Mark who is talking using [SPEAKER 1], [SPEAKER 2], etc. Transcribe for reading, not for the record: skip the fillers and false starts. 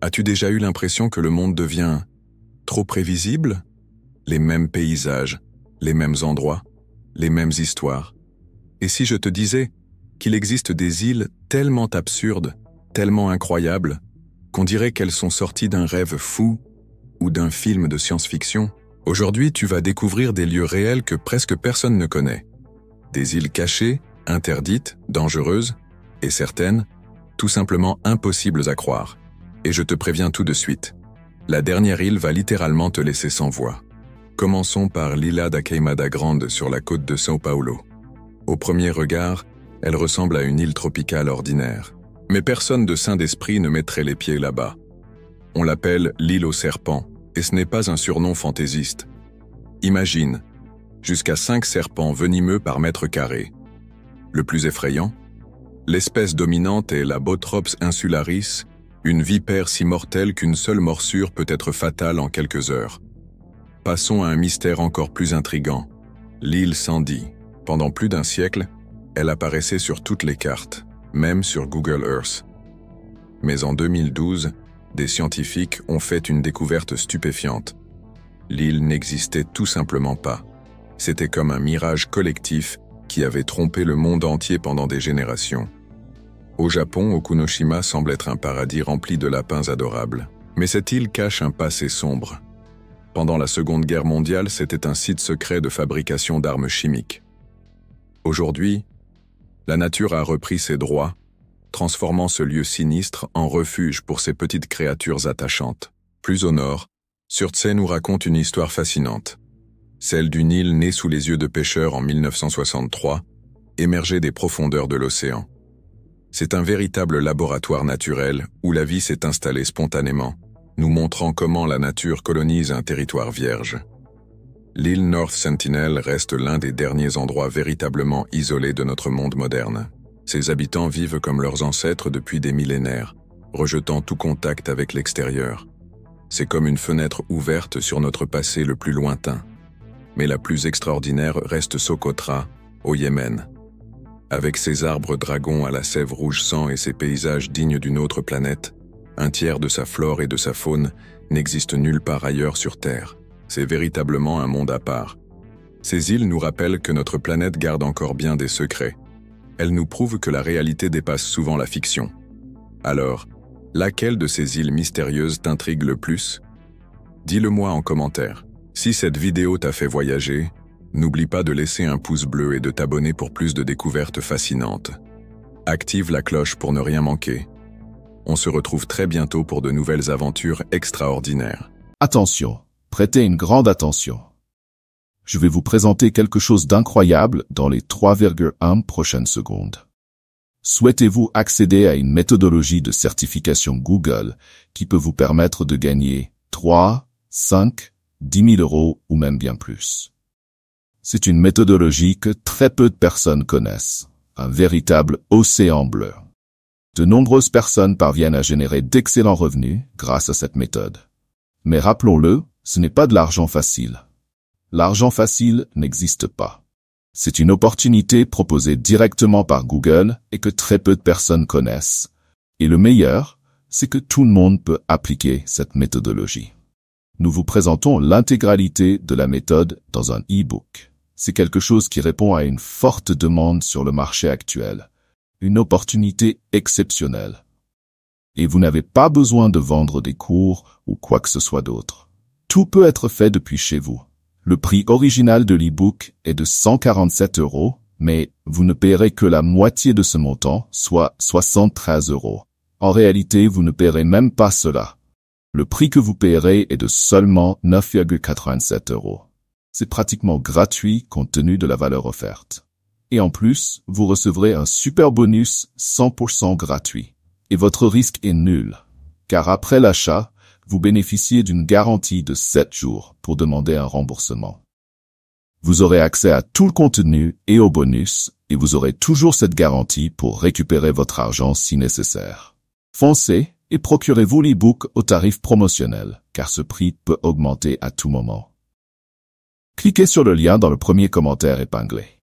[SPEAKER 1] As-tu déjà eu l'impression que le monde devient trop prévisible? Les mêmes paysages, les mêmes endroits, les mêmes histoires. Et si je te disais qu'il existe des îles tellement absurdes, tellement incroyables, qu'on dirait qu'elles sont sorties d'un rêve fou ou d'un film de science-fiction? Aujourd'hui, tu vas découvrir des lieux réels que presque personne ne connaît. Des îles cachées, interdites, dangereuses, et certaines, tout simplement impossibles à croire. Et je te préviens tout de suite, la dernière île va littéralement te laisser sans voix. Commençons par l'Ilha da Queimada Grande sur la côte de São Paulo. Au premier regard, elle ressemble à une île tropicale ordinaire. Mais personne de sain d'esprit ne mettrait les pieds là-bas. On l'appelle l'île aux serpents, et ce n'est pas un surnom fantaisiste. Imagine, jusqu'à 5 serpents venimeux par mètre carré. Le plus effrayant? L'espèce dominante est la Bothrops insularis, une vipère si mortelle qu'une seule morsure peut être fatale en quelques heures. Passons à un mystère encore plus intrigant, l'île Sandy. Pendant plus d'un siècle, elle apparaissait sur toutes les cartes, même sur Google Earth. Mais en 2012, des scientifiques ont fait une découverte stupéfiante. L'île n'existait tout simplement pas. C'était comme un mirage collectif qui avait trompé le monde entier pendant des générations. Au Japon, Okunoshima semble être un paradis rempli de lapins adorables. Mais cette île cache un passé sombre. Pendant la Seconde Guerre mondiale, c'était un site secret de fabrication d'armes chimiques. Aujourd'hui, la nature a repris ses droits, transformant ce lieu sinistre en refuge pour ces petites créatures attachantes. Plus au nord, Surtsey nous raconte une histoire fascinante. Celle d'une île née sous les yeux de pêcheurs en 1963, émergée des profondeurs de l'océan. C'est un véritable laboratoire naturel où la vie s'est installée spontanément, nous montrant comment la nature colonise un territoire vierge. L'île North Sentinel reste l'un des derniers endroits véritablement isolés de notre monde moderne. Ses habitants vivent comme leurs ancêtres depuis des millénaires, rejetant tout contact avec l'extérieur. C'est comme une fenêtre ouverte sur notre passé le plus lointain. Mais la plus extraordinaire reste Socotra, au Yémen. Avec ses arbres dragons à la sève rouge sang et ses paysages dignes d'une autre planète, un tiers de sa flore et de sa faune n'existe nulle part ailleurs sur Terre. C'est véritablement un monde à part. Ces îles nous rappellent que notre planète garde encore bien des secrets. Elles nous prouvent que la réalité dépasse souvent la fiction. Alors, laquelle de ces îles mystérieuses t'intrigue le plus? Dis-le-moi en commentaire. Si cette vidéo t'a fait voyager, n'oublie pas de laisser un pouce bleu et de t'abonner pour plus de découvertes fascinantes. Active la cloche pour ne rien manquer. On se retrouve très bientôt pour de nouvelles aventures extraordinaires.
[SPEAKER 2] Attention, prêtez une grande attention. Je vais vous présenter quelque chose d'incroyable dans les 3,1 prochaines secondes. Souhaitez-vous accéder à une méthodologie de certification Google qui peut vous permettre de gagner 3, 5, 10 000 euros ou même bien plus? C'est une méthodologie que très peu de personnes connaissent, un véritable océan bleu. De nombreuses personnes parviennent à générer d'excellents revenus grâce à cette méthode. Mais rappelons-le, ce n'est pas de l'argent facile. L'argent facile n'existe pas. C'est une opportunité proposée directement par Google et que très peu de personnes connaissent. Et le meilleur, c'est que tout le monde peut appliquer cette méthodologie. Nous vous présentons l'intégralité de la méthode dans un e-book. C'est quelque chose qui répond à une forte demande sur le marché actuel. Une opportunité exceptionnelle. Et vous n'avez pas besoin de vendre des cours ou quoi que ce soit d'autre. Tout peut être fait depuis chez vous. Le prix original de l'e-book est de 147 €, mais vous ne paierez que la moitié de ce montant, soit 73 €. En réalité, vous ne paierez même pas cela. Le prix que vous paierez est de seulement 9,87 €. C'est pratiquement gratuit compte tenu de la valeur offerte. Et en plus, vous recevrez un super bonus 100% gratuit. Et votre risque est nul, car après l'achat, vous bénéficiez d'une garantie de 7 jours pour demander un remboursement. Vous aurez accès à tout le contenu et aux bonus, et vous aurez toujours cette garantie pour récupérer votre argent si nécessaire. Foncez et procurez-vous l'e-book au tarif promotionnel, car ce prix peut augmenter à tout moment. Cliquez sur le lien dans le premier commentaire épinglé.